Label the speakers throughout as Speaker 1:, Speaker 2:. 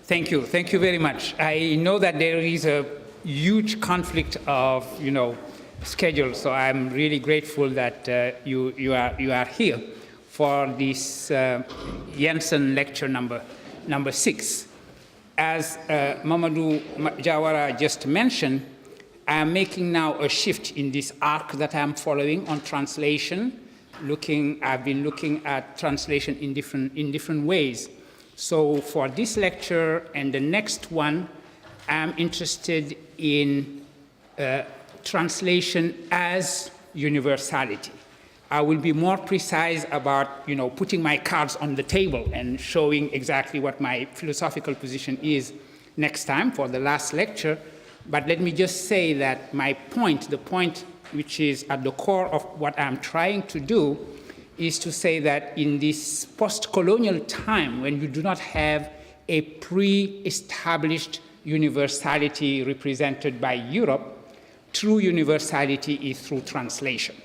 Speaker 1: Thank you. Thank you very much. I know that there is a huge conflict of, schedule, so I'm really grateful that you are here for this Jensen lecture number 6. As Mamadou Jawara just mentioned, I'm making now a shift in this arc that I'm following on translation. I've been looking at translation in different ways. So for this lecture and the next one, I'm interested in translation as universality. I will be more precise about, putting my cards on the table and showing exactly what my philosophical position is next time for the last lecture. But let me just say that my point, the point which is at the core of what I'm trying to do, is to say that in this post-colonial time, when you do not have a pre-established universality represented by Europe, true universality is through translation.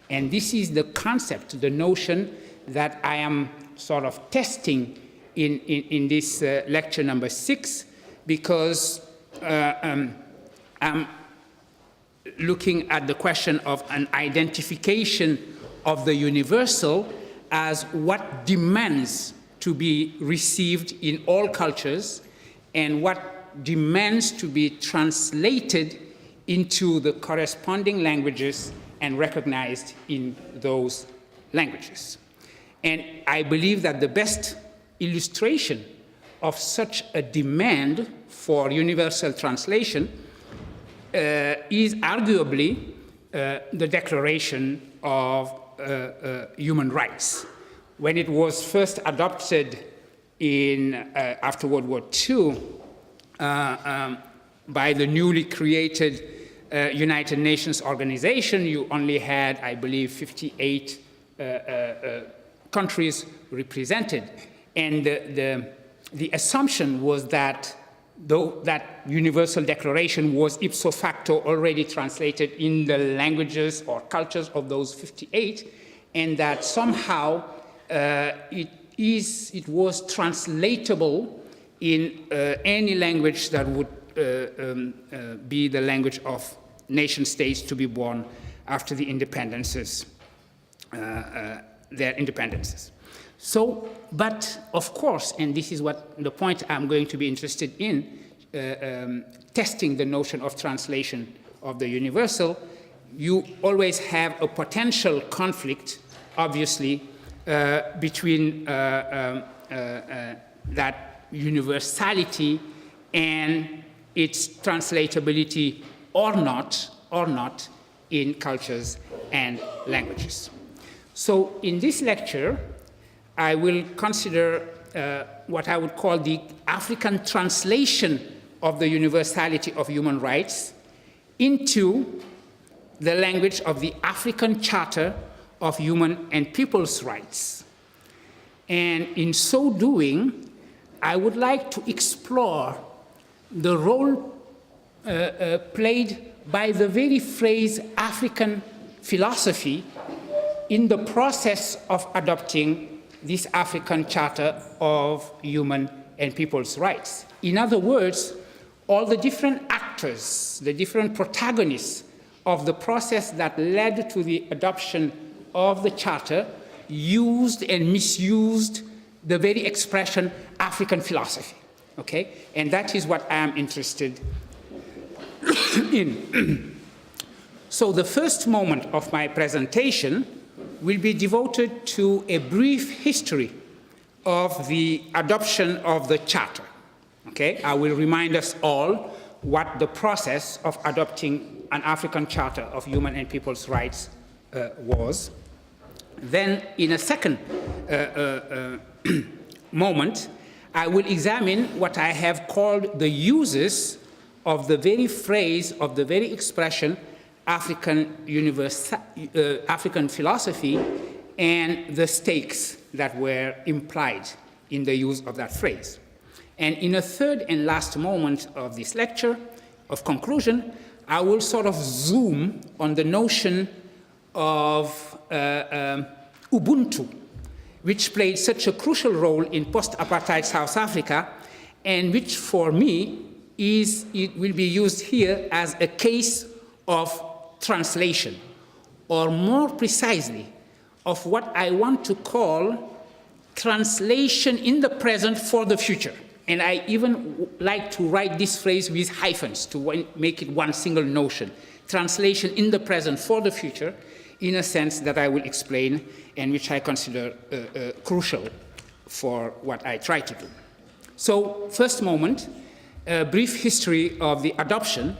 Speaker 1: And this is the concept, the notion that I am sort of testing in this lecture number 6, because I'm looking at the question of an identification of the universal as what demands to be received in all cultures and what demands to be translated into the corresponding languages and recognized in those languages. And I believe that the best illustration of such a demand for universal translation is arguably the Declaration of Human Rights. When it was first adopted after World War II by the newly created United Nations organization, you only had, I believe, 58 countries represented. And the assumption was that though that Universal Declaration was ipso facto already translated in the languages or cultures of those 58, and that somehow it was translatable in any language that would be the language of nation states to be born after the independences, their independences. So, but of course, and this is what the point I'm going to be interested in, testing the notion of translation of the universal, you always have a potential conflict, obviously, between that universality and its translatability or not in cultures and languages. So in this lecture, I will consider what I would call the African translation of the universality of human rights into the language of the African Charter of Human and People's Rights. And in so doing, I would like to explore the role played by the very phrase African philosophy in the process of adopting this African Charter of Human and People's Rights. In other words, all the different actors, the different protagonists of the process that led to the adoption of the Charter used and misused the very expression African philosophy, okay? And that is what I am interested in. So the first moment of my presentation will be devoted to a brief history of the adoption of the Charter. Okay? I will remind us all what the process of adopting an African Charter of Human and People's Rights was. Then, in a second moment, I will examine what I have called the uses of the very phrase, of the very expression, African philosophy, and the stakes that were implied in the use of that phrase. And in a third and last moment of this lecture, of conclusion, I will sort of zoom on the notion of Ubuntu, which played such a crucial role in post-apartheid South Africa and which for me it will be used here as a case of translation, or more precisely, of what I want to call translation in the present for the future. And I even like to write this phrase with hyphens to make it one single notion. Translation in the present for the future, in a sense that I will explain and which I consider crucial for what I try to do. So, first moment, a brief history of the adoption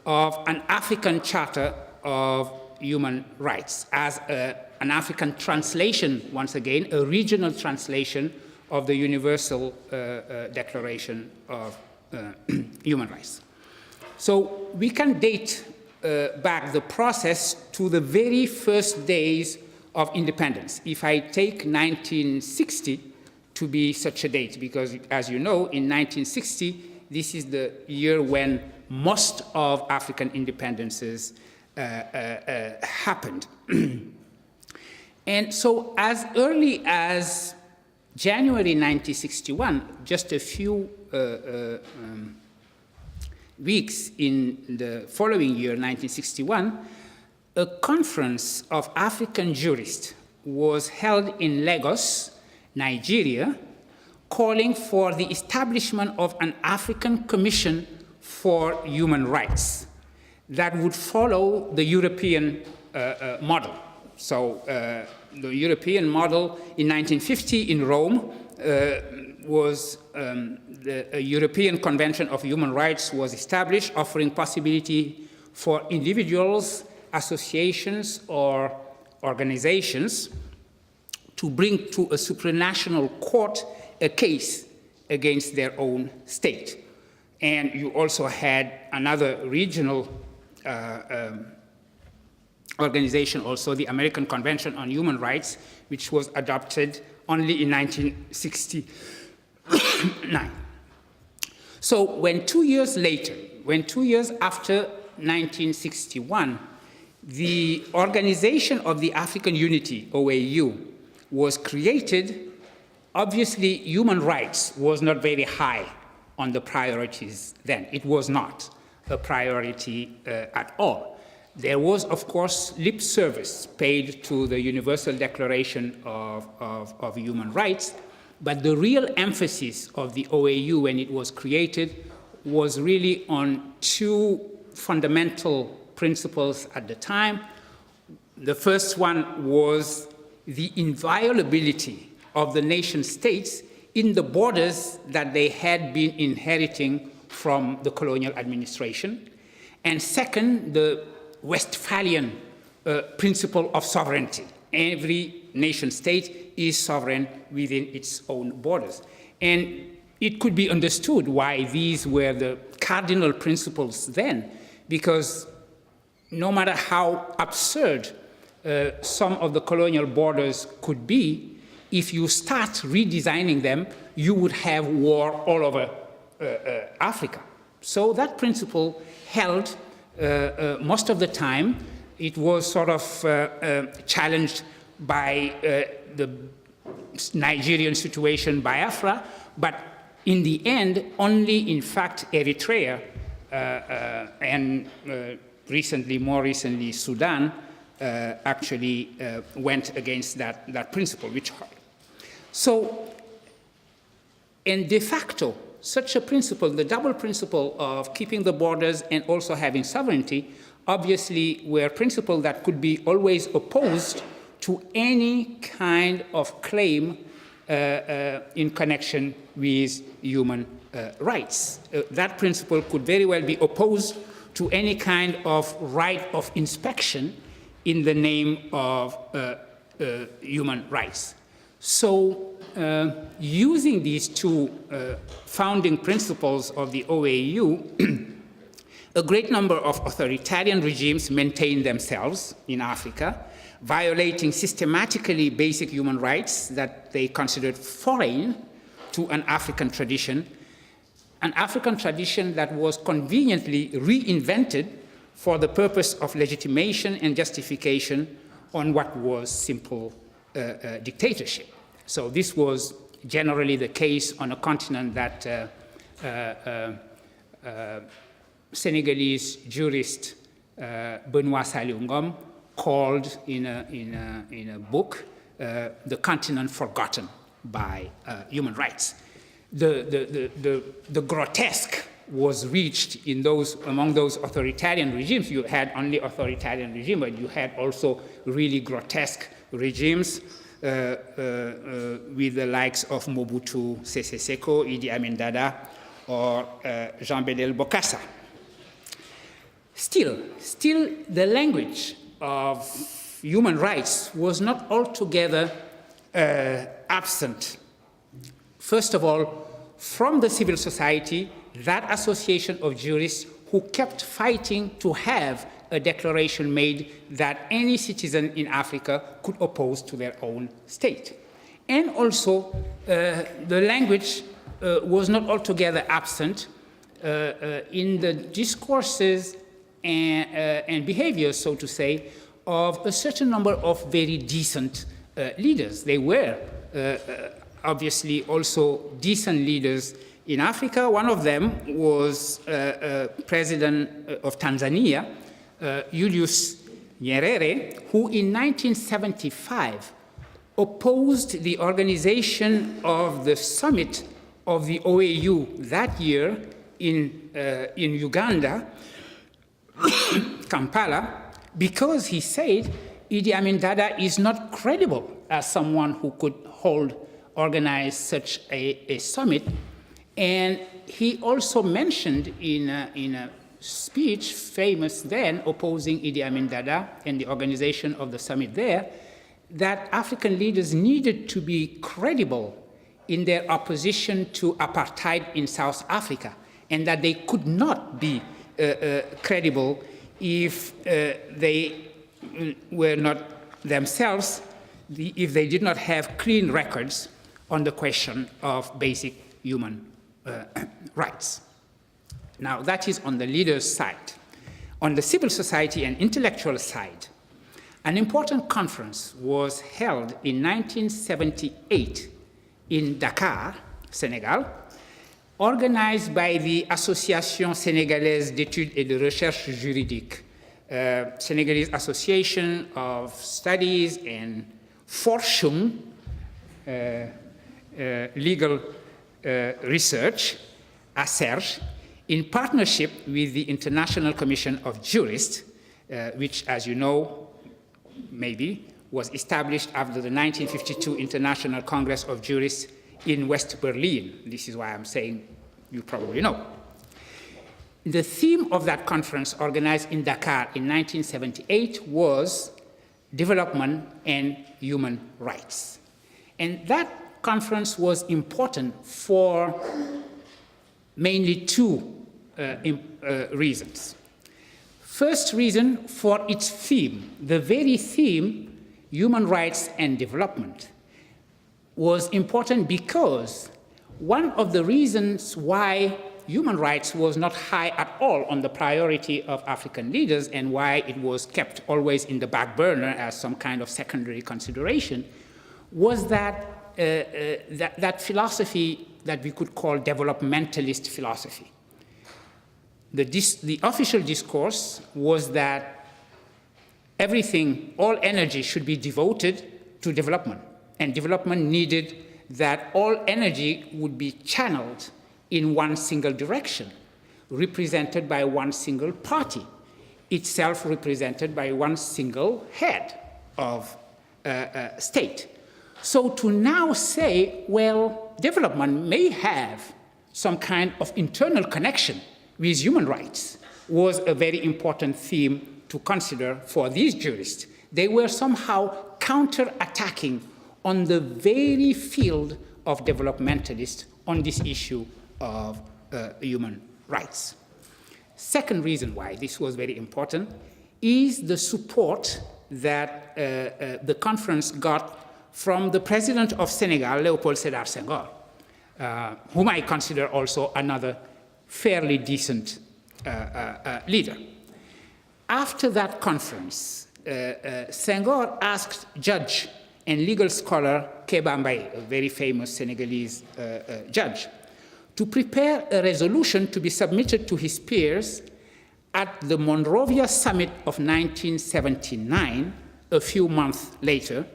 Speaker 1: of an African Charter of Human Rights as an African translation, once again, a regional translation of the Universal Declaration of Human Rights. So we can date back the process to the very first days of independence. If I take 1960 to be such a date, because as you know, in 1960, this is the year when most of African independences happened. And so as early as January 1961, just a few weeks in the following year, 1961, a conference of African jurists was held in Lagos, Nigeria, calling for the establishment of an African Commission for Human Rights that would follow the European model. So the European model in 1950 in Rome was the European Convention of Human Rights was established, offering possibility for individuals, associations, or organizations to bring to a supranational court a case against their own state. And you also had another regional organization, also the American Convention on Human Rights, which was adopted only in 1969. So when 2 years later, when 2 years after 1961, the Organization of the African Unity, OAU, was created, obviously human rights was not very high on the priorities then. It was not a priority at all. There was, of course, lip service paid to the Universal Declaration of Human Rights, but the real emphasis of the OAU when it was created was really on two fundamental principles at the time. The first one was the inviolability of the nation states in the borders that they had been inheriting from the colonial administration. And second, the Westphalian principle of sovereignty. Every nation state is sovereign within its own borders. And it could be understood why these were the cardinal principles then, because no matter how absurd some of the colonial borders could be, if you start redesigning them, you would have war all over Africa. So that principle held most of the time. It was sort of challenged by the Nigerian situation, Biafra, but in the end, only in fact Eritrea and more recently Sudan actually went against that principle. So, and de facto, such a principle, the double principle of keeping the borders and also having sovereignty, obviously were principles that could be always opposed to any kind of claim in connection with human rights. That principle could very well be opposed to any kind of right of inspection in the name of human rights. So using these two founding principles of the OAU, a great number of authoritarian regimes maintained themselves in Africa, violating systematically basic human rights that they considered foreign to an African tradition that was conveniently reinvented for the purpose of legitimation and justification on what was simple dictatorship. So this was generally the case on a continent that Senegalese jurist Benoît Saliou Ngom called in a book The Continent Forgotten by Human Rights. The grotesque was reached in among those authoritarian regimes. You had only authoritarian regimes, but you had also really grotesque regimes with the likes of Mobutu Sese Seko, Idi Amin Dada, or Jean Bedel Bokassa. Still, the language of human rights was not altogether absent. First of all, from the civil society, that association of jurists who kept fighting to have a declaration made that any citizen in Africa could oppose to their own state. And also, the language was not altogether absent in the discourses and behaviors, so to say, of a certain number of very decent leaders. They were obviously also decent leaders in Africa. One of them was President of Tanzania, Julius Nyerere, who in 1975 opposed the organization of the summit of the OAU that year in Uganda, Kampala, because he said Idi Amin Dada is not credible as someone who could organize such a summit. And he also mentioned in a speech, famous then, opposing Idi Amin Dada and the organization of the summit there, that African leaders needed to be credible in their opposition to apartheid in South Africa, and that they could not be credible if they were not themselves, if they did not have clean records on the question of basic human rights. Now, that is on the leaders' side. On the civil society and intellectual side, an important conference was held in 1978 in Dakar, Senegal, organized by the Association Sénégalaise d'Études et de Recherche Juridique, Senegalese Association of Studies and Forschung, Legal Research, ASERJ, in partnership with the International Commission of Jurists, which, as you know, maybe, was established after the 1952 International Congress of Jurists in West Berlin. This is why I'm saying you probably know. The theme of that conference, organized in Dakar in 1978, was development and human rights. And that conference was important for mainly two reasons. First reason, for its theme, the very theme, human rights and development, was important because one of the reasons why human rights was not high at all on the priority of African leaders and why it was kept always in the back burner as some kind of secondary consideration was that that philosophy that we could call developmentalist philosophy. The official discourse was that everything, all energy should be devoted to development, and development needed that all energy would be channeled in one single direction, represented by one single party, itself represented by one single head of state. So to now say, well, development may have some kind of internal connection with human rights was a very important theme to consider for these jurists. They were somehow counter-attacking on the very field of developmentalists on this issue of human rights. Second reason why this was very important is the support that the conference got from the president of Senegal, Léopold Sédar Senghor, whom I consider also another fairly decent leader. After that conference, Senghor asked judge and legal scholar Kéba Mbaye, a very famous Senegalese judge, to prepare a resolution to be submitted to his peers at the Monrovia Summit of 1979, a few months later,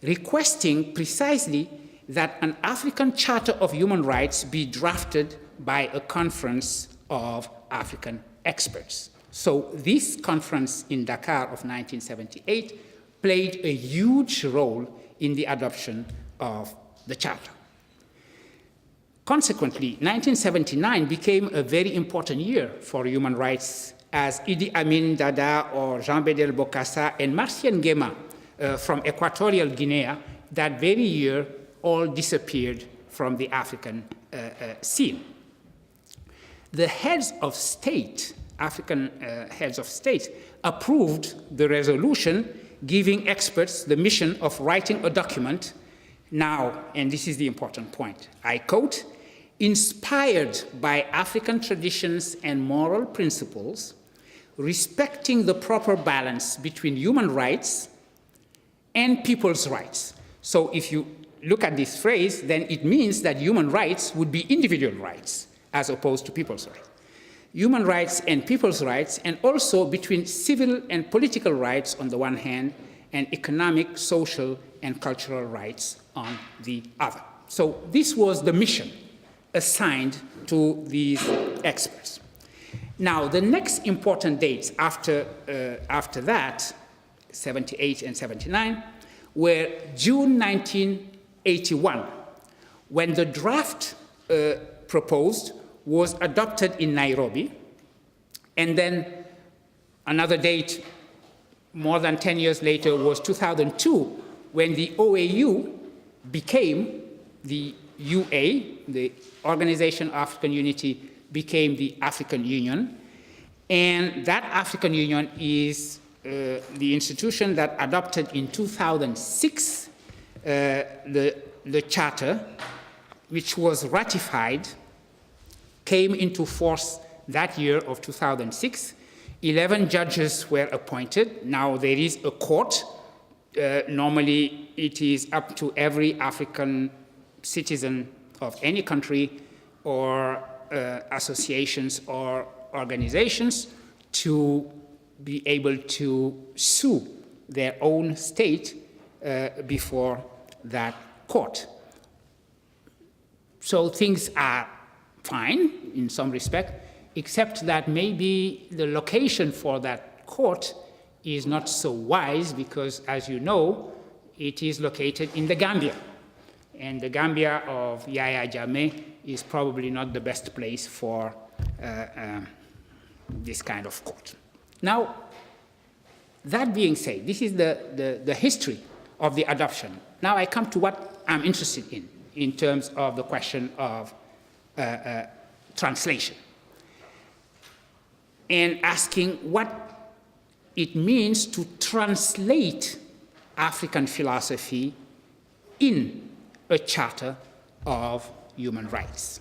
Speaker 1: requesting precisely that an African Charter of Human Rights be drafted by a conference of African experts. So this conference in Dakar of 1978 played a huge role in the adoption of the Charter. Consequently, 1979 became a very important year for human rights as Idi Amin Dada or Jean-Bédel Bokassa and Martien Nguema from Equatorial Guinea that very year all disappeared from the African scene. The heads of state, African heads of state, approved the resolution giving experts the mission of writing a document now, and this is the important point, I quote, inspired by African traditions and moral principles, respecting the proper balance between human rights and people's rights. So if you look at this phrase, then it means that human rights would be individual rights as opposed to people's rights. Human rights and people's rights, and also between civil and political rights on the one hand, and economic, social, and cultural rights on the other. So this was the mission assigned to these experts. Now, the next important dates after that, 78 and 79, were June 1981, when the draft proposed was adopted in Nairobi, and then another date more than 10 years later was 2002, when the OAU became the UA, the Organization of African Unity, became the African Union. And that African Union is the institution that adopted in 2006 the charter, which was ratified, came into force that year of 2006. 11 judges were appointed. Now there is a court. Normally it is up to every African citizen of any country or associations or organizations to be able to sue their own state before that court. So things are fine in some respect, except that maybe the location for that court is not so wise because, as you know, it is located in the Gambia. And the Gambia of Yahya Jammeh is probably not the best place for this kind of court. Now, that being said, this is the history of the adoption. Now I come to what I'm interested in terms of the question of translation, and asking what it means to translate African philosophy in a charter of human rights.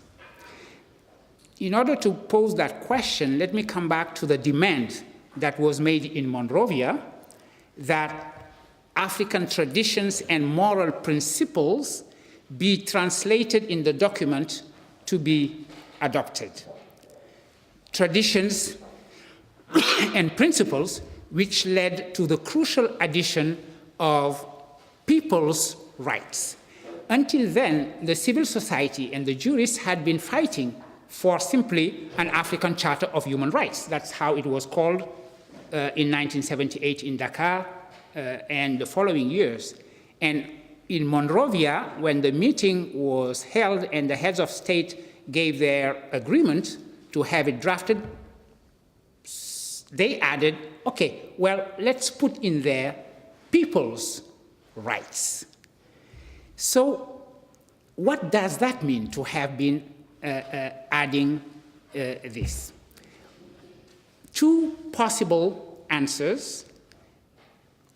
Speaker 1: In order to pose that question, let me come back to the demand that was made in Monrovia that African traditions and moral principles be translated in the document to be adopted. Traditions and principles which led to the crucial addition of people's rights. Until then, the civil society and the jurists had been fighting for simply an African Charter of Human Rights. That's how it was called in 1978 in Dakar and the following years. And in Monrovia, when the meeting was held and the heads of state gave their agreement to have it drafted, they added, okay, well, let's put in there people's rights. So what does that mean to have been adding this? Two possible answers,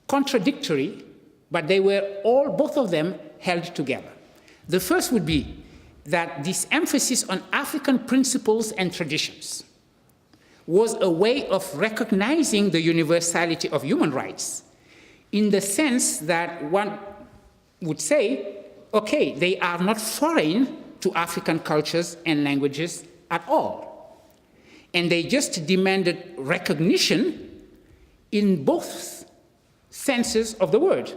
Speaker 1: contradictory, but they were both of them held together. The first would be that this emphasis on African principles and traditions was a way of recognizing the universality of human rights in the sense that one would say, okay, they are not foreign to African cultures and languages at all. And they just demanded recognition in both senses of the word,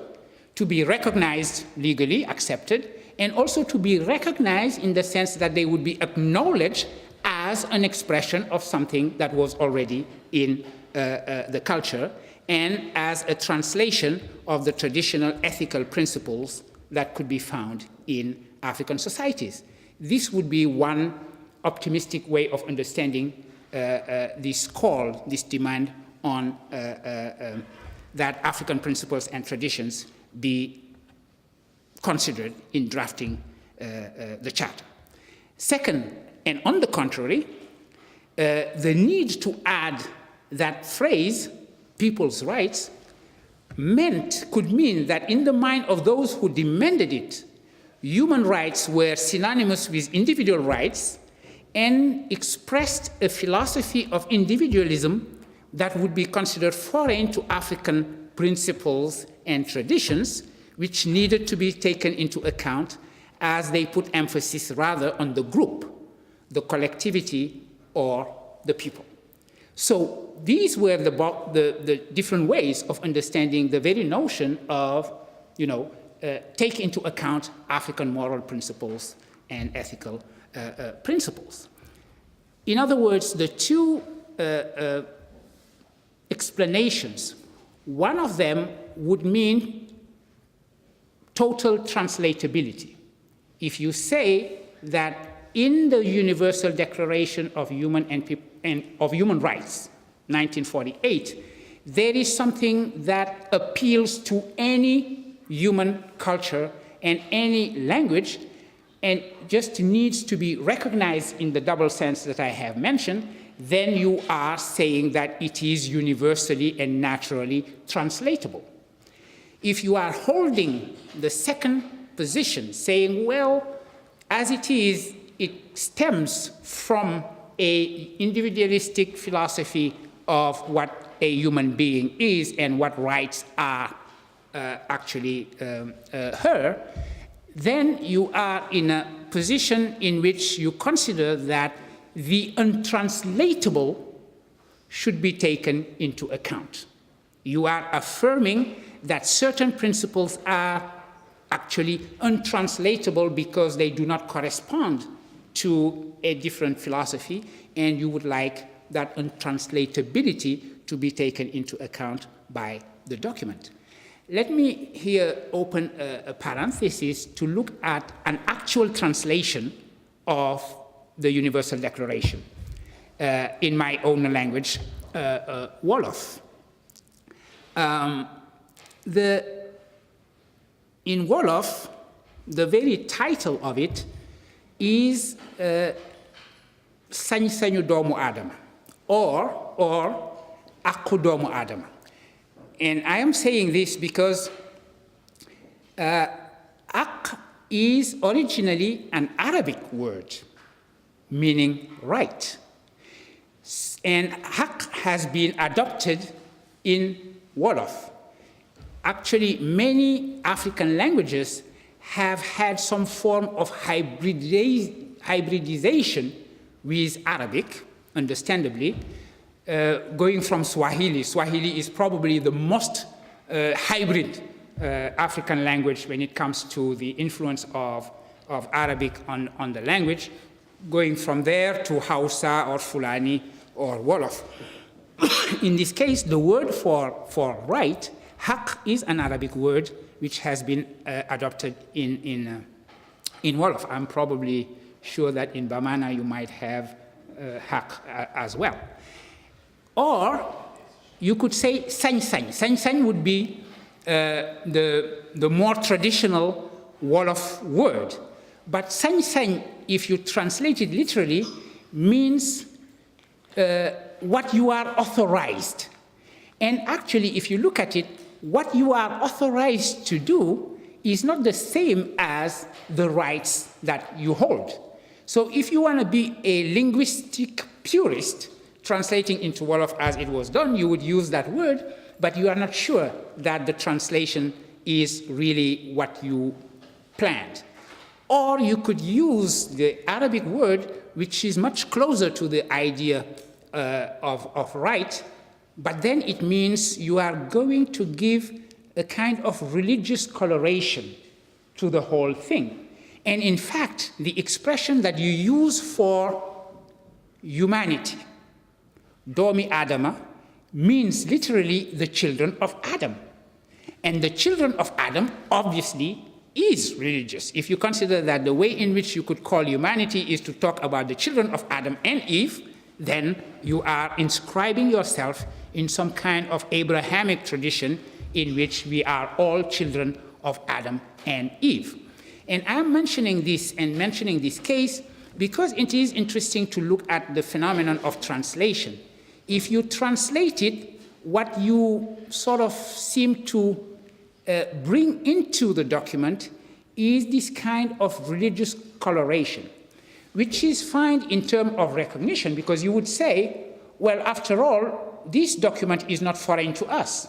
Speaker 1: to be recognized legally, accepted, and also to be recognized in the sense that they would be acknowledged as an expression of something that was already in the culture, and as a translation of the traditional ethical principles that could be found in African societies. This would be one optimistic way of understanding this call, this demand on that African principles and traditions be considered in drafting the charter. Second, and on the contrary, the need to add that phrase, people's rights, could mean that in the mind of those who demanded it, human rights were synonymous with individual rights and expressed a philosophy of individualism that would be considered foreign to African principles and traditions, which needed to be taken into account as they put emphasis rather on the group, the collectivity, or the people. So these were the different ways of understanding the very notion of, take into account African moral principles and ethical principles. In other words, the two explanations, one of them would mean total translatability. If you say that in the Universal Declaration of Human Rights, 1948, there is something that appeals to any human culture and any language, and just needs to be recognized in the double sense that I have mentioned, then you are saying that it is universally and naturally translatable. If you are holding the second position, saying, well, as it is, it stems from an individualistic philosophy of what a human being is and what rights are actually her, then you are in a position in which you consider that the untranslatable should be taken into account. You are affirming that certain principles are actually untranslatable because they do not correspond to a different philosophy, and you would like that untranslatability to be taken into account by the document. Let me here open a parenthesis to look at an actual translation of the Universal Declaration in my own language, Wolof. In Wolof, the very title of it is Sañ-sañu doomu aadama, or Àqu doomu aadama. And I am saying this because Aq is originally an Arabic word meaning right. And Haq has been adopted in Wolof. Actually, many African languages have had some form of hybridization with Arabic, understandably, going from Swahili. Swahili is probably the most hybrid African language when it comes to the influence of Arabic on the language, going from there to Hausa or Fulani or Wolof. In this case, the word for right, haq, is an Arabic word which has been adopted in Wolof. I'm probably sure that in Bamana you might have haq as well. Or you could say sañ-sañ. Sañ-sañ would be the more traditional Wolof word. But sañ-sañ, if you translate it literally, means what you are authorized. And actually, if you look at it, what you are authorized to do is not the same as the rights that you hold. So if you want to be a linguistic purist, translating into Wolof as it was done, you would use that word, but you are not sure that the translation is really what you planned. Or you could use the Arabic word, which is much closer to the idea of right, but then it means you are going to give a kind of religious coloration to the whole thing. And in fact, the expression that you use for humanity, Domi Adama, means literally the children of Adam. And the children of Adam, obviously, is religious. If you consider that the way in which you could call humanity is to talk about the children of Adam and Eve, then you are inscribing yourself in some kind of Abrahamic tradition in which we are all children of Adam and Eve. And I'm mentioning this and mentioning this case because it is interesting to look at the phenomenon of translation. If you translate it, what you sort of seem to bring into the document is this kind of religious coloration, which is fine in terms of recognition, because you would say, well, after all, this document is not foreign to us.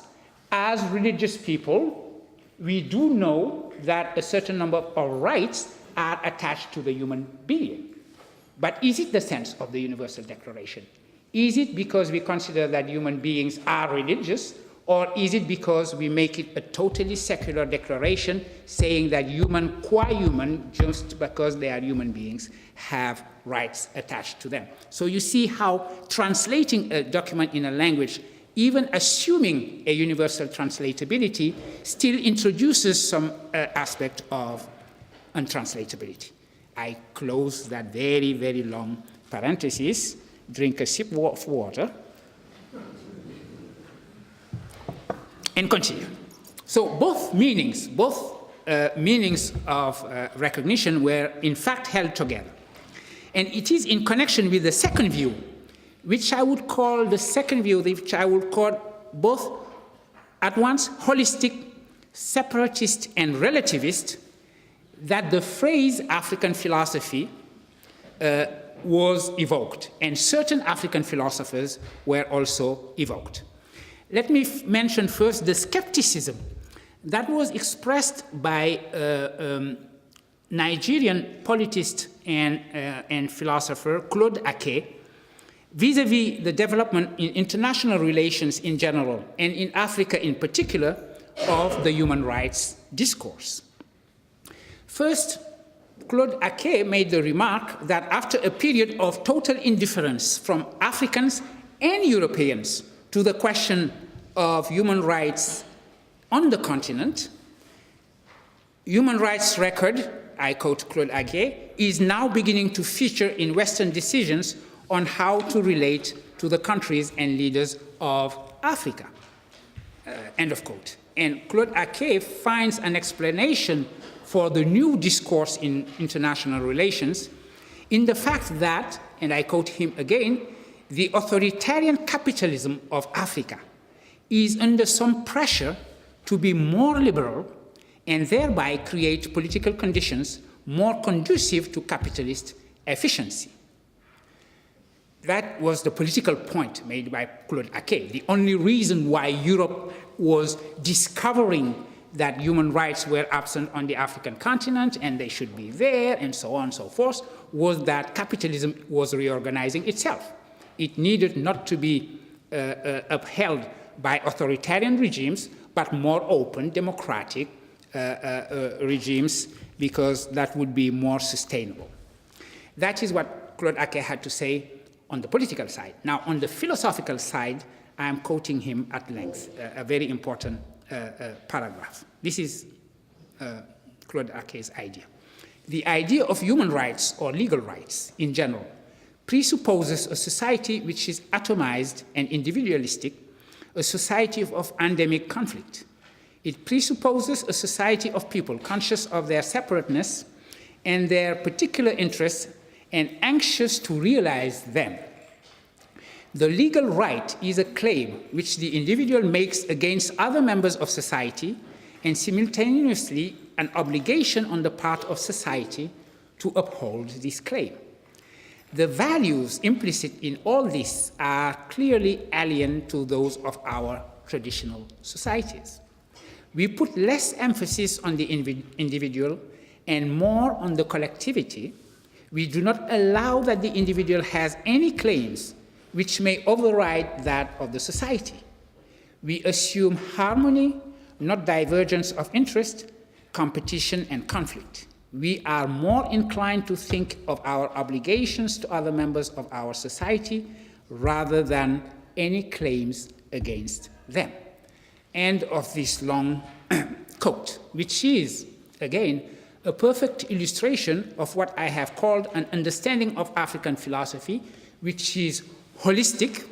Speaker 1: As religious people, we do know that a certain number of rights are attached to the human being. But is it the sense of the Universal Declaration? Is it because we consider that human beings are religious, or is it because we make it a totally secular declaration saying that human, qua human, just because they are human beings, have rights attached to them? So you see how translating a document in a language, even assuming a universal translatability, still introduces some aspect of untranslatability. I close that very, very long parenthesis, drink a sip of water, and continue. So both meanings of recognition were in fact held together. And it is in connection with the second view, which I would call both at once holistic, separatist, and relativist, that the phrase African philosophy was evoked, and certain African philosophers were also evoked. Let me mention first the skepticism that was expressed by Nigerian politist and philosopher Claude Ake vis-à-vis the development in international relations in general, and in Africa in particular, of the human rights discourse. First, Claude Ake made the remark that after a period of total indifference from Africans and Europeans to the question of human rights on the continent, human rights record, I quote Claude Ake, is now beginning to feature in Western decisions on how to relate to the countries and leaders of Africa. End of quote. And Claude Ake finds an explanation for the new discourse in international relations in the fact that, and I quote him again, the authoritarian capitalism of Africa is under some pressure to be more liberal and thereby create political conditions more conducive to capitalist efficiency. That was the political point made by Claude Ake. The only reason why Europe was discovering that human rights were absent on the African continent and they should be there and so on and so forth was that capitalism was reorganizing itself. It needed not to be upheld by authoritarian regimes, but more open, democratic regimes, because that would be more sustainable. That is what Claude Ake had to say on the political side. Now, on the philosophical side, I am quoting him at length, a very important paragraph. This is Claude Ake's idea. The idea of human rights or legal rights in general presupposes a society which is atomized and individualistic, a society of endemic conflict. It presupposes a society of people conscious of their separateness and their particular interests and anxious to realize them. The legal right is a claim which the individual makes against other members of society and simultaneously an obligation on the part of society to uphold this claim. The values implicit in all this are clearly alien to those of our traditional societies. We put less emphasis on the individual and more on the collectivity, we do not allow that the individual has any claims which may override that of the society. We assume harmony, not divergence of interest, competition, and conflict. We are more inclined to think of our obligations to other members of our society rather than any claims against them. End of this long quote, which is, again, a perfect illustration of what I have called an understanding of African philosophy, which is holistic,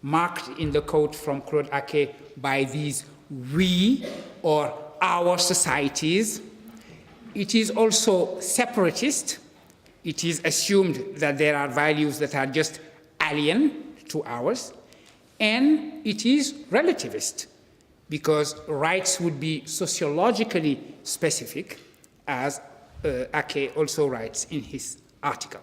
Speaker 1: marked in the quote from Claude Ake by these we or our societies. It is also separatist. It is assumed that there are values that are just alien to ours. And it is relativist, because rights would be sociologically specific, as Ake also writes in his article.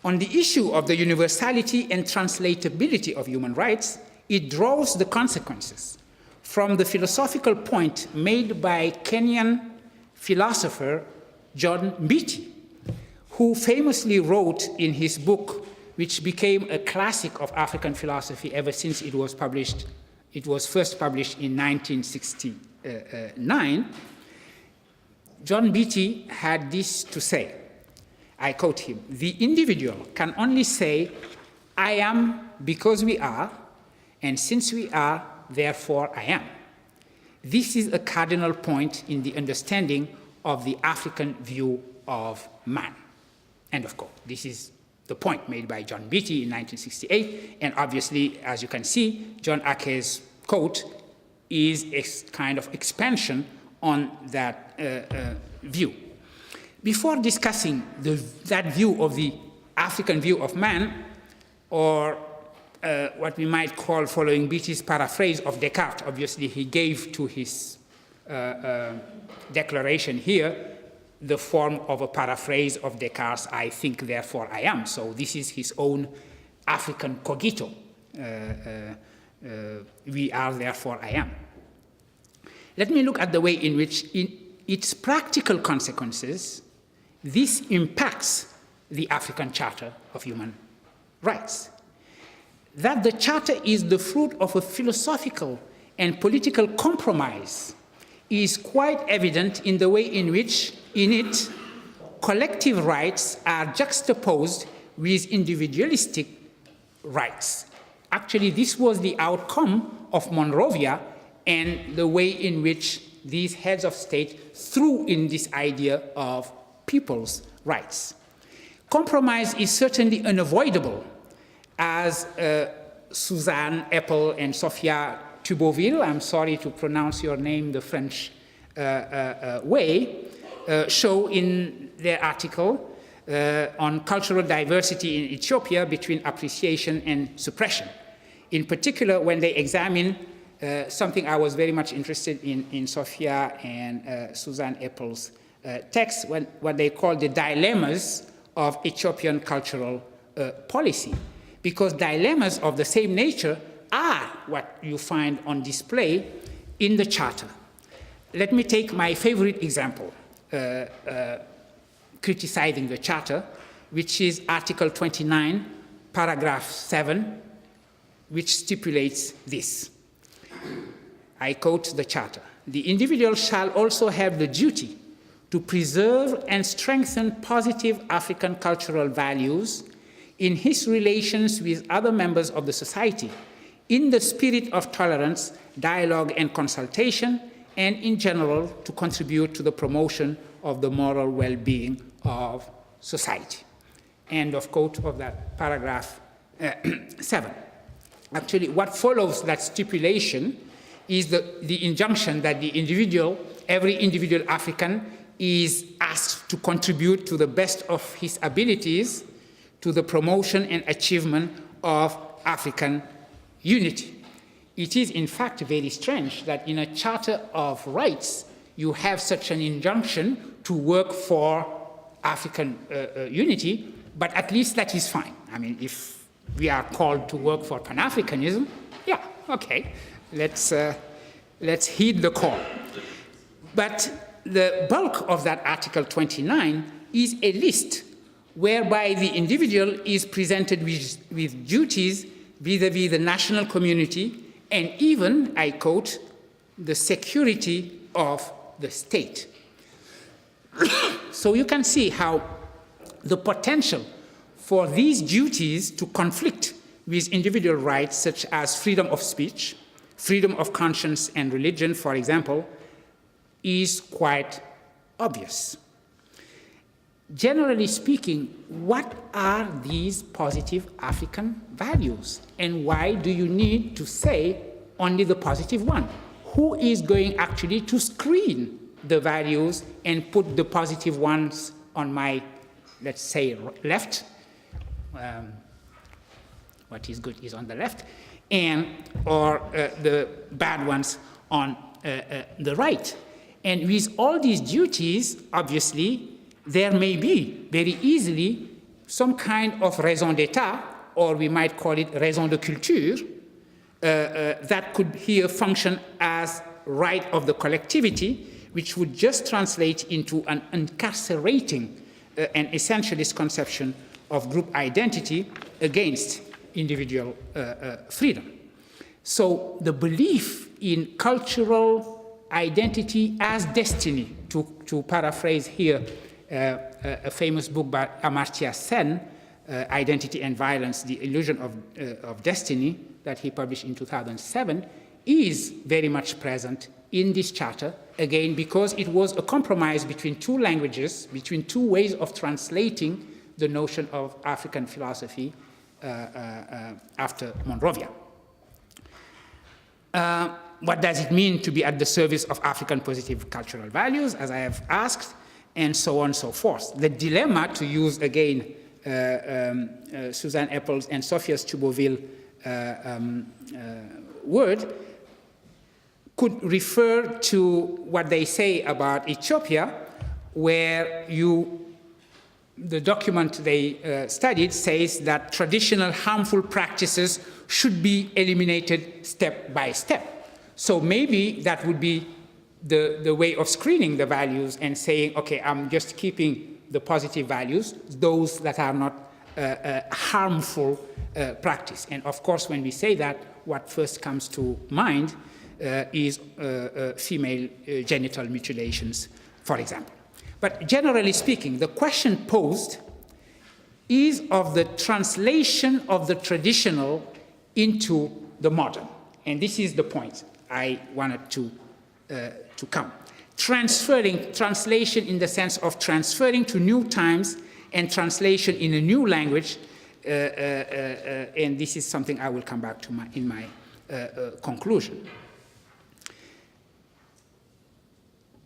Speaker 1: On the issue of the universality and translatability of human rights, it draws the consequences from the philosophical point made by Kenyan philosopher John Mbiti, who famously wrote in his book, which became a classic of African philosophy ever since it was published. It was first published in 1969. John Mbiti had this to say, I quote him, "The individual can only say, I am because we are, and since we are, therefore I am. This is a cardinal point in the understanding of the African view of man." End of quote. This is the point made by John Mbiti in 1968, and obviously, as you can see, John Ake's quote is a kind of expansion on that view. Before discussing that view of the African view of man, or what we might call, following Mbiti's paraphrase of Descartes, obviously he gave to his declaration here the form of a paraphrase of Descartes' "I think, therefore I am." So this is his own African cogito. We are, therefore I am. Let me look at the way in which, in its practical consequences, this impacts the African Charter of Human Rights. That the Charter is the fruit of a philosophical and political compromise is quite evident in the way in which, in it, collective rights are juxtaposed with individualistic rights. Actually, this was the outcome of Monrovia and the way in which these heads of state threw in this idea of people's rights. Compromise is certainly unavoidable, as Suzanne Eppel and Sophia Tubeauville, I'm sorry to pronounce your name the French way, show in their article on cultural diversity in Ethiopia between appreciation and suppression. In particular, when they examine something I was very much interested in Sophia and Suzanne Eppel's text, what they call the dilemmas of Ethiopian cultural policy. Because dilemmas of the same nature are what you find on display in the Charter. Let me take my favorite example, criticizing the Charter, which is Article 29, paragraph 7, which stipulates this. I quote the Charter: "The individual shall also have the duty to preserve and strengthen positive African cultural values in his relations with other members of the society, in the spirit of tolerance, dialogue, and consultation, and in general to contribute to the promotion of the moral well-being of society." End of quote of that paragraph 7. Actually, what follows that stipulation is the injunction that the individual, every individual African, is asked to contribute to the best of his abilities to the promotion and achievement of African unity. It is, in fact, very strange that in a Charter of Rights, you have such an injunction to work for African unity, but at least that is fine. I mean, if we are called to work for Pan-Africanism, yeah, okay, let's heed the call. But the bulk of that Article 29 is a list whereby the individual is presented with duties vis-à-vis the national community and even, I quote, the security of the state. So you can see how the potential for these duties to conflict with individual rights such as freedom of speech, freedom of conscience and religion, for example, is quite obvious. Generally speaking, what are these positive African values? And why do you need to say only the positive one? Who is going actually to screen the values and put the positive ones on my, let's say, left? What is good is on the left, or the bad ones on the right. And with all these duties, obviously, there may be very easily some kind of raison d'etat, or we might call it raison de culture, that could here function as right of the collectivity, which would just translate into an incarcerating an essentialist conception of group identity against individual freedom. So the belief in cultural identity as destiny, to paraphrase here a famous book by Amartya Sen, Identity and Violence, The Illusion of Destiny, that he published in 2007, is very much present in this charter, again, because it was a compromise between two languages, between two ways of translating the notion of African philosophy after Monrovia. What does it mean to be at the service of African positive cultural values, as I have asked, and so on and so forth. The dilemma, to use again Suzanne Appel's and Sophia Stuboville word, could refer to what they say about Ethiopia, where the document they studied says that traditional harmful practices should be eliminated step by step. So maybe that would be the way of screening the values and saying, okay, I'm just keeping the positive values, those that are not harmful practice. And of course, when we say that, what first comes to mind is female genital mutilations, for example. But generally speaking, the question posed is of the translation of the traditional into the modern. And this is the point I wanted to come. Translation in the sense of transferring to new times and translation in a new language, and this is something I will come back to in my conclusion.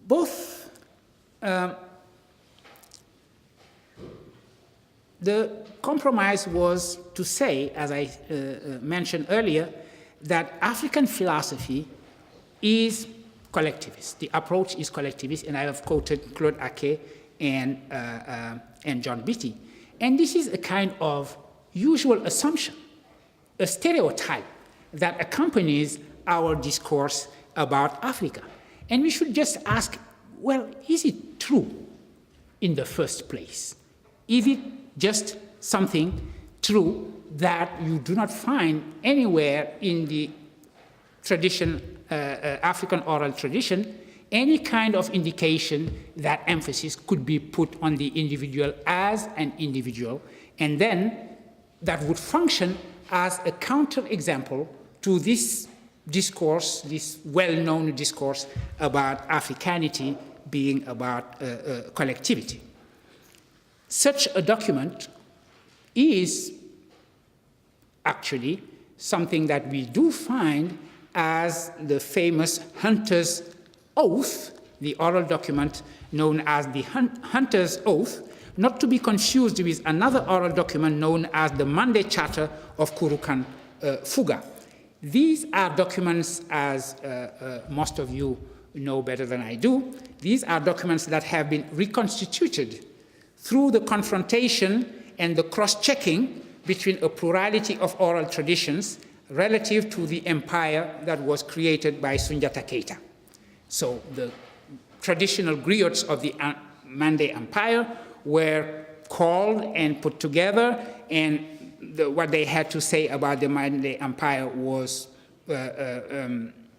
Speaker 1: Both the compromise was to say, as I mentioned earlier, that African philosophy is collectivist. The approach is collectivist, and I have quoted Claude Ake and John Beatty. And this is a kind of usual assumption, a stereotype that accompanies our discourse about Africa. And we should just ask, well, is it true in the first place? Is it just something true that you do not find anywhere in the tradition, African oral tradition, any kind of indication that emphasis could be put on the individual as an individual, and then that would function as a counterexample to this discourse, this well-known discourse about Africanity being about collectivity. Such a document is actually something that we do find as the famous Hunter's Oath, the oral document known as the Hunter's Oath, not to be confused with another oral document known as the Monday Charter of Kurukan Fuga. These are documents, as most of you know better than I do, these are documents that have been reconstituted through the confrontation and the cross-checking between a plurality of oral traditions relative to the empire that was created by Sundiata Keita. So the traditional griots of the Mande Empire were called and put together, and what they had to say about the Mande Empire was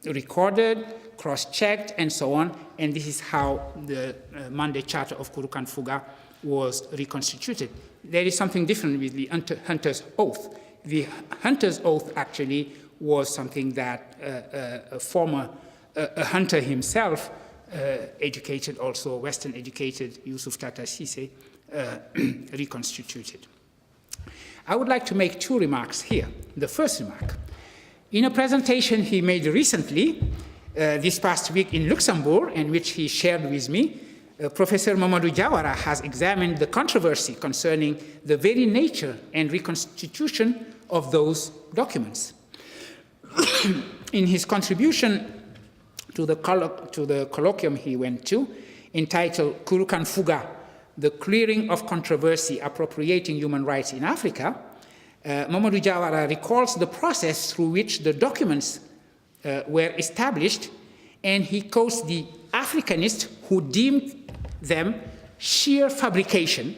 Speaker 1: recorded, cross-checked, and so on, and this is how the Mande Charter of Kurukan Fuga was reconstituted. There is something different with the Hunter's Oath. The Hunter's Oath actually was something that a hunter himself, educated also, Western-educated Yusuf Tata Sise, reconstituted. I would like to make two remarks here. The first remark, in a presentation he made recently, this past week in Luxembourg, in which he shared with me, Professor Mamadou Diawara has examined the controversy concerning the very nature and reconstitution of those documents. In his contribution to the colloquium he went to, entitled Kurukan Fuga, The Clearing of Controversy Appropriating Human Rights in Africa, Mamadou Diawara recalls the process through which the documents were established, and he quotes the Africanists who deemed them sheer fabrication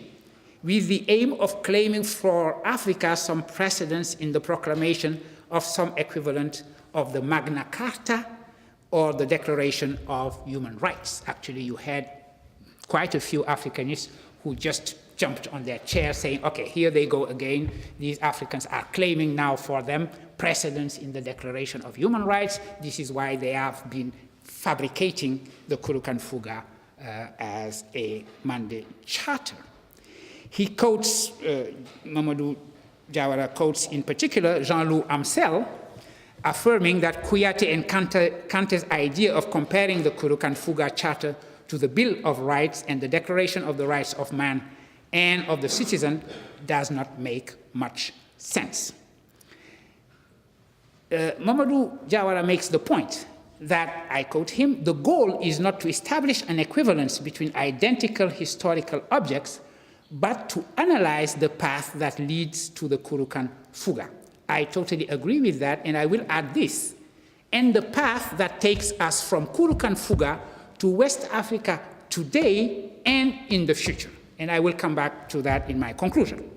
Speaker 1: with the aim of claiming for Africa some precedence in the proclamation of some equivalent of the Magna Carta or the Declaration of Human Rights. Actually, you had quite a few Africanists who just jumped on their chair saying, okay, here they go again. These Africans are claiming now for them precedence in the Declaration of Human Rights. This is why they have been fabricating the Kurukan Fuga as a Mande Charter. He quotes, Mamadou Diawara quotes in particular Jean-Louis Amsel, affirming that Kouyaté and Kante's idea of comparing the Kurukan Fuga Charter to the Bill of Rights and the Declaration of the Rights of Man and of the Citizen does not make much sense. Mamadou Diawara makes the point that, I quote him, the goal is not to establish an equivalence between identical historical objects, but to analyze the path that leads to the Kurukan Fuga. I totally agree with that, and I will add this. And the path that takes us from Kurukan Fuga to West Africa today and in the future. And I will come back to that in my conclusion.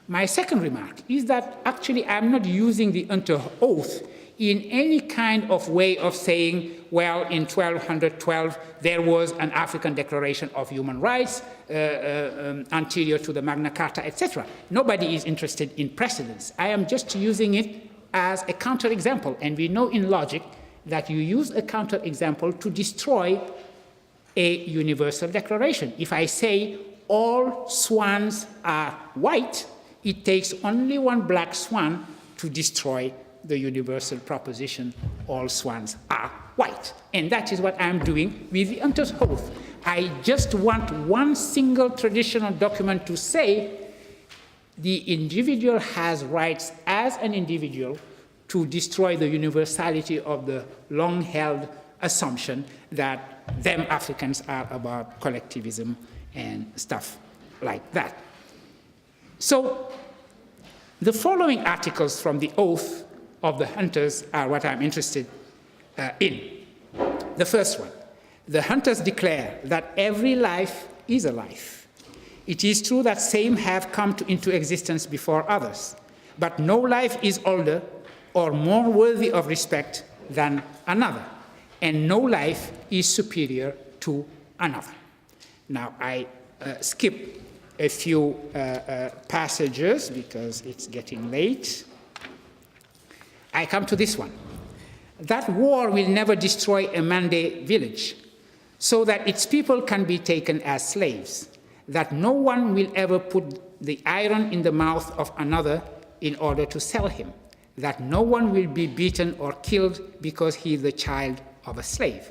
Speaker 1: My second remark is that actually I'm not using the Hunter Oath in any kind of way of saying, well, in 1212, there was an African Declaration of Human Rights anterior to the Magna Carta, etc. Nobody is interested in precedence. I am just using it as a counterexample. And we know in logic that you use a counterexample to destroy a universal declaration. If I say all swans are white, it takes only one black swan to destroy the universal proposition, all swans are white. And that is what I'm doing with the Hunter's Oath. I just want one single traditional document to say the individual has rights as an individual to destroy the universality of the long-held assumption that them Africans are about collectivism and stuff like that. So the following articles from the Oath of the Hunters are what I'm interested in. The first one, the Hunters declare that every life is a life. It is true that same have come into existence before others, but no life is older or more worthy of respect than another, and no life is superior to another. Now, I skip a few passages because it's getting late. I come to this one. That war will never destroy a Mande village so that its people can be taken as slaves, that no one will ever put the iron in the mouth of another in order to sell him, that no one will be beaten or killed because he is the child of a slave.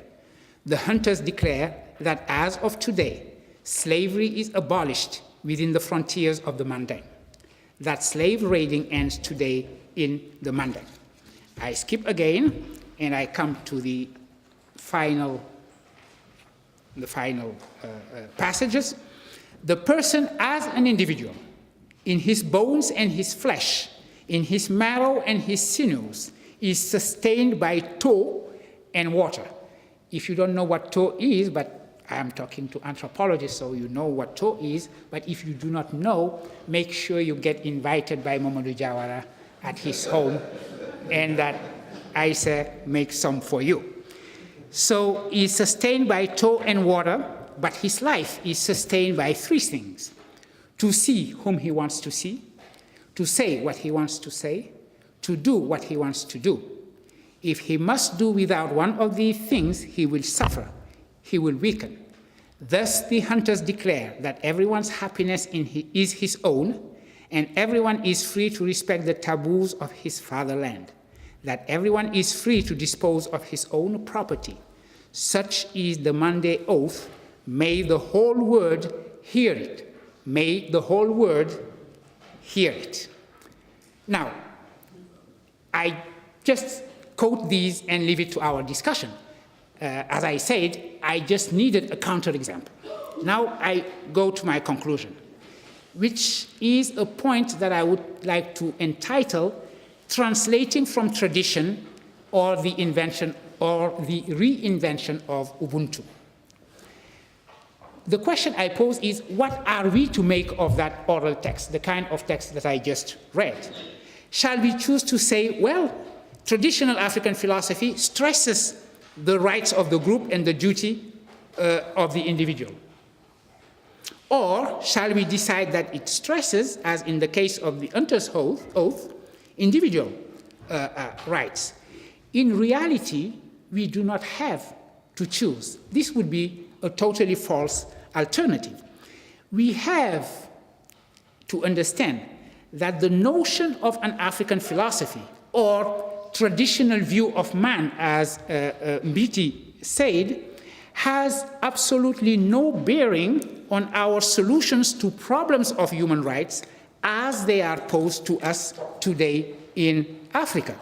Speaker 1: The Hunters declare that as of today, slavery is abolished within the frontiers of the Mande, that slave raiding ends today in the Mande. I skip again, and I come to the final passages. The person as an individual, in his bones and his flesh, in his marrow and his sinews, is sustained by tow and water. If you don't know what tow is, but I am talking to anthropologists, so you know what To is, but if you do not know, make sure you get invited by Mamadou Jawara at his home, and that Aisa makes some for you. So he's sustained by To and water, but his life is sustained by three things: to see whom he wants to see, to say what he wants to say, to do what he wants to do. If he must do without one of these things, he will suffer, he will weaken. Thus the hunters declare that everyone's happiness is his own, and everyone is free to respect the taboos of his fatherland, that everyone is free to dispose of his own property. Such is the Monday oath. May the whole world hear it. May the whole world hear it. Now, I just quote these and leave it to our discussion. As I said, I just needed a counterexample. Now I go to my conclusion, which is a point that I would like to entitle Translating from Tradition or the Invention or the Reinvention of Ubuntu. The question I pose is, what are we to make of that oral text, the kind of text that I just read? Shall we choose to say, well, traditional African philosophy stresses the rights of the group and the duty of the individual? Or shall we decide that it stresses, as in the case of the Hunter's Oath, individual rights? In reality, we do not have to choose. This would be a totally false alternative. We have to understand that the notion of an African philosophy or traditional view of man, as Mbiti said, has absolutely no bearing on our solutions to problems of human rights as they are posed to us today in Africa.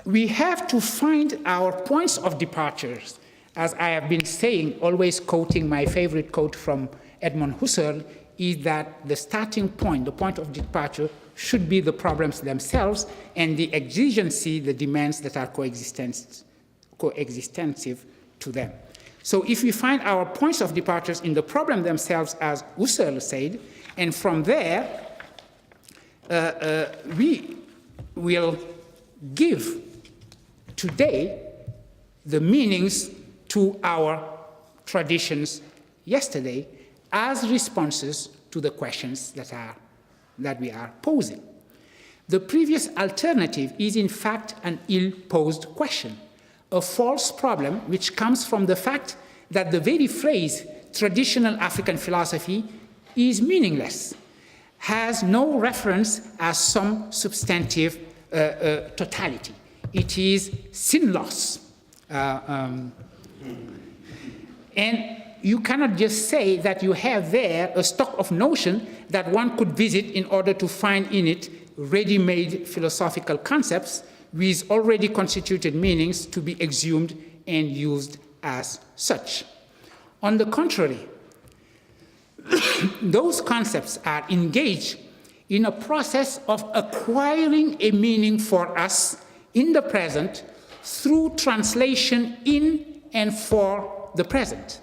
Speaker 1: We have to find our points of departures. As I have been saying, always quoting my favorite quote from Edmund Husserl, is that the starting point, the point of departure, should be the problems themselves and the exigency, the demands that are coexistensive to them. So if we find our points of departures in the problem themselves, as Husserl said, and from there, we will give today the meanings to our traditions yesterday as responses to the questions that we are posing. The previous alternative is in fact an ill-posed question, a false problem which comes from the fact that the very phrase traditional African philosophy is meaningless, has no reference as some substantive totality. It is sinless. And you cannot just say that you have there a stock of notion that one could visit in order to find in it ready-made philosophical concepts with already constituted meanings to be exhumed and used as such. On the contrary, those concepts are engaged in a process of acquiring a meaning for us in the present through translation in and for the present.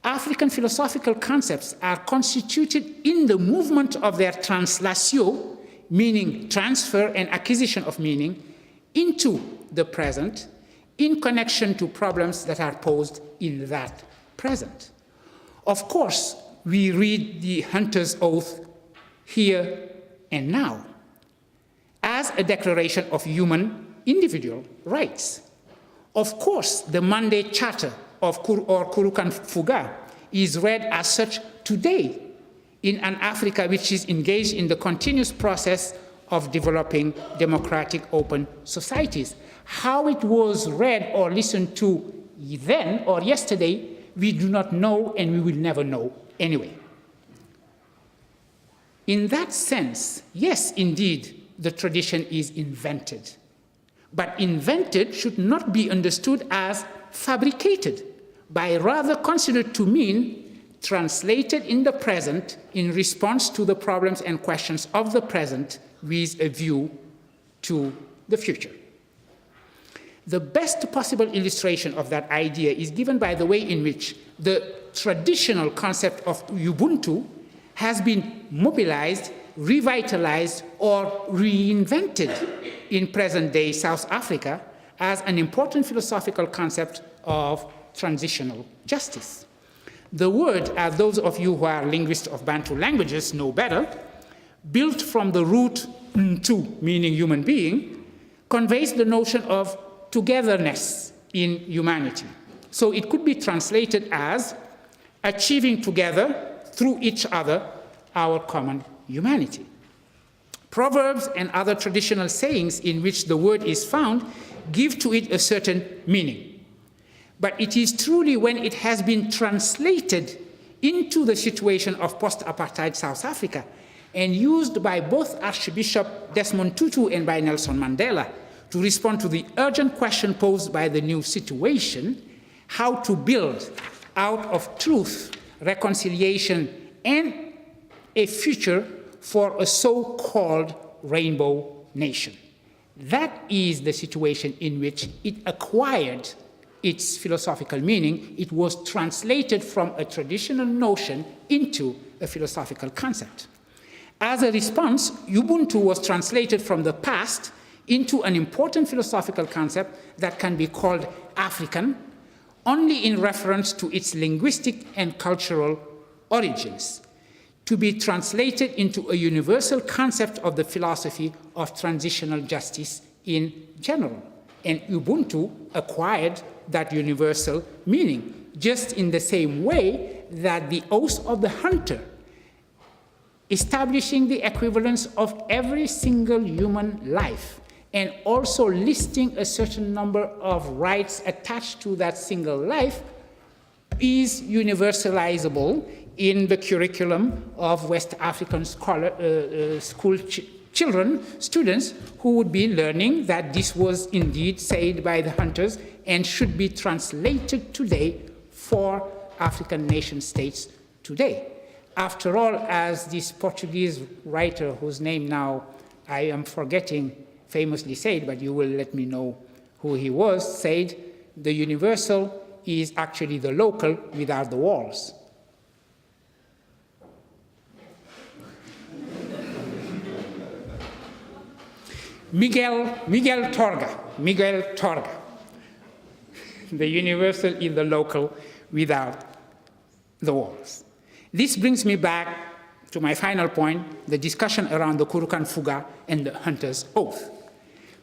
Speaker 1: African philosophical concepts are constituted in the movement of their translatio, meaning transfer and acquisition of meaning, into the present in connection to problems that are posed in that present. Of course, we read the Hunter's Oath here and now as a declaration of human individual rights. Of course, the Monday Charter of Kurukan Fuga is read as such today in an Africa which is engaged in the continuous process of developing democratic open societies. How it was read or listened to then or yesterday, we do not know and we will never know anyway. In that sense, yes, indeed, the tradition is invented. But invented should not be understood as fabricated, but rather considered to mean translated in the present in response to the problems and questions of the present with a view to the future. The best possible illustration of that idea is given by the way in which the traditional concept of Ubuntu has been mobilized, revitalized, or reinvented in present-day South Africa as an important philosophical concept of transitional justice. The word, as those of you who are linguists of Bantu languages know better, built from the root Ntu, meaning human being, conveys the notion of togetherness in humanity. So it could be translated as achieving together, through each other, our common humanity. Proverbs and other traditional sayings in which the word is found give to it a certain meaning. But it is truly when it has been translated into the situation of post-apartheid South Africa and used by both Archbishop Desmond Tutu and by Nelson Mandela to respond to the urgent question posed by the new situation, how to build out of truth, reconciliation, and a future for a so-called rainbow nation. That is the situation in which it acquired its philosophical meaning. It was translated from a traditional notion into a philosophical concept. As a response, Ubuntu was translated from the past into an important philosophical concept that can be called African, only in reference to its linguistic and cultural origins, to be translated into a universal concept of the philosophy of transitional justice in general. And Ubuntu acquired that universal meaning, just in the same way that the oath of the hunter, establishing the equivalence of every single human life, and also listing a certain number of rights attached to that single life, is universalizable in the curriculum of West African school students who would be learning that this was indeed said by the hunters and should be translated today for African nation states today. After all, as this Portuguese writer, whose name now I am forgetting, famously said, but you will let me know who he was, said, the universal is actually the local without the walls. Miguel Torga, the universal is the local without the walls. This brings me back to my final point, the discussion around the Kurukan Fuga and the hunter's oath.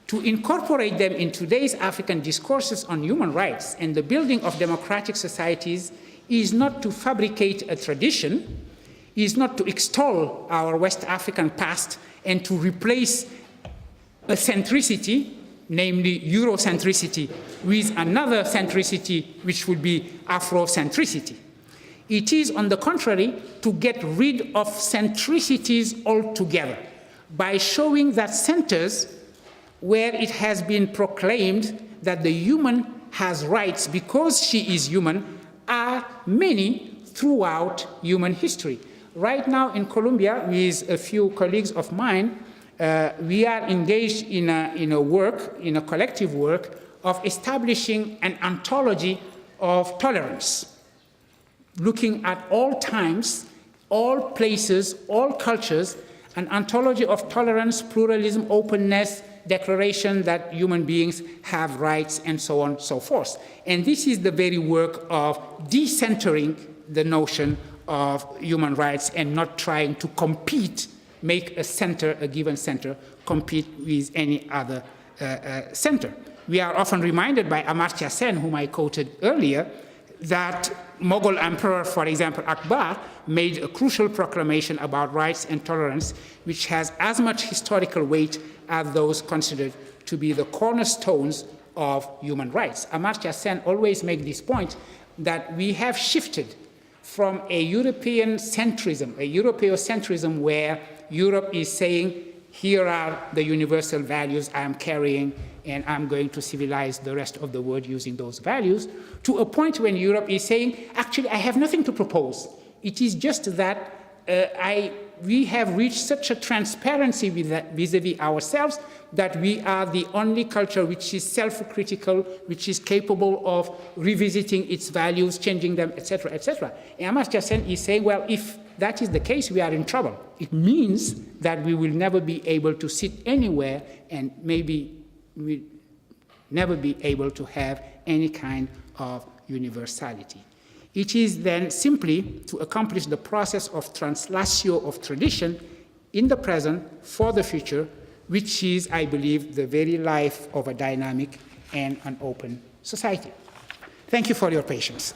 Speaker 1: To incorporate them in today's African discourses on human rights and the building of democratic societies is not to fabricate a tradition, is not to extol our West African past and to replace a centricity, namely Eurocentricity, with another centricity which would be Afrocentricity. It is, on the contrary, to get rid of centricities altogether by showing that centers where it has been proclaimed that the human has rights because she is human are many throughout human history. Right now in Colombia, with a few colleagues of mine, we are engaged in a collective work of establishing an ontology of tolerance, looking at all times, all places, all cultures, an ontology of tolerance, pluralism, openness, declaration that human beings have rights, and so on and so forth. And this is the very work of decentering the notion of human rights and not trying to compete, make a center, a given center, compete with any other center. We are often reminded by Amartya Sen, whom I quoted earlier, that Mughal emperor, for example, Akbar, made a crucial proclamation about rights and tolerance, which has as much historical weight as those considered to be the cornerstones of human rights. Amartya Sen always makes this point that we have shifted from a European Europeocentrism where Europe is saying, here are the universal values I am carrying, and I'm going to civilize the rest of the world using those values, to a point when Europe is saying, actually, I have nothing to propose. It is just that I we have reached such a transparency vis-a-vis ourselves that we are the only culture which is self-critical, which is capable of revisiting its values, changing them, etc., etc. And Amartya Sen is saying, well, if that is the case, we are in trouble. It means that we will never be able to sit anywhere, and maybe we'll never be able to have any kind of universality. It is then simply to accomplish the process of translatio of tradition in the present for the future, which is, I believe, the very life of a dynamic and an open society. Thank you for your patience.